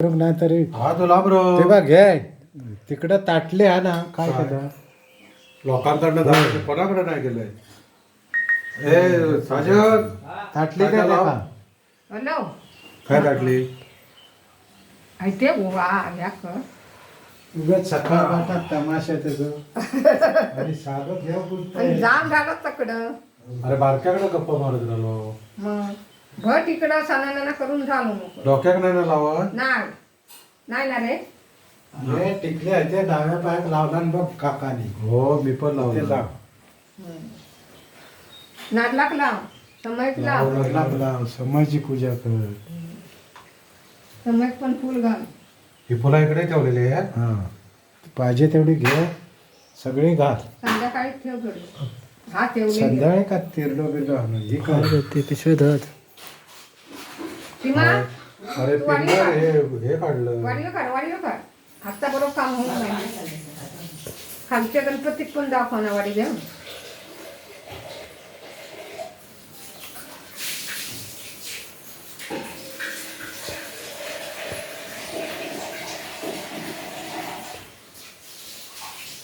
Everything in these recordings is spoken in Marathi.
नाही तरी हा तुला बरो ते बघ घे तिकडं ताटले हा ना काय केलं लोकांकडनं जायचं कोणाकडे नाही गेलंय हे साजन ताटली काय का हॅलो काय काढली ते वा या कर उगाच सकाळ वाटत तमाशा त्याचं आणि साधं घ्या आणि जाम झालं तकडं अरे बारक्याकडे गप्पा मारत राहिलो मग भट इकडं सणाना करून झालो मग डोक्याक नाही ना लावत नाही नाही ना रे हे टिकले आहे ते डाव्या पायात लावला न बघ काकानी हो मी पण ते लावलं लाव नाटलाक लाव समयक लाव लाव लाव समाजी पूजा कर समयक पण फुल घाल ही फुलं इकडे ठेवलेली आहे हा पाहिजे तेवढी घे सगळी घाल संध्याकाळी ठेव थोडी हा ठेवली संध्याकाळी का तिरलो बिरलो आणून ही काय ते पिशवी धत सीमा अरे तू वाढली पिंगर का? हे काढलं वाढीव काढ आत्ता बरोबर काम होणार नाही खालच्या गणपतीत पण दाखवणार वाडी देऊन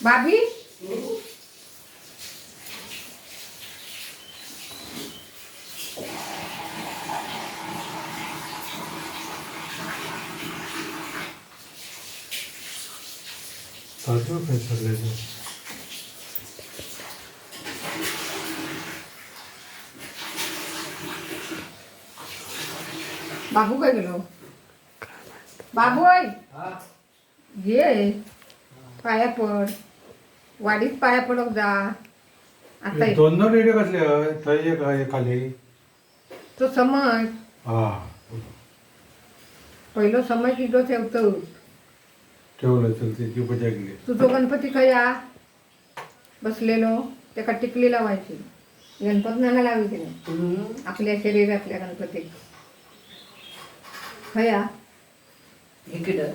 बाबी ताजू काय सगळ्याचं बाबू काय गेलो बाबू ये पाया पड वाडीत पाया पडक जा आता दोन दोन रेडिओ कसले आहे थंय एक आहे खाली तो समज हा पहिलो समय किलो ठेवतो ठेवलं चल त्याची मजा गेली तुझो गणपती खया बसलेलो त्याका टिकली लावायची गणपत नाना लावायची नाही आपल्या शरीरातल्या गणपती खया इकडं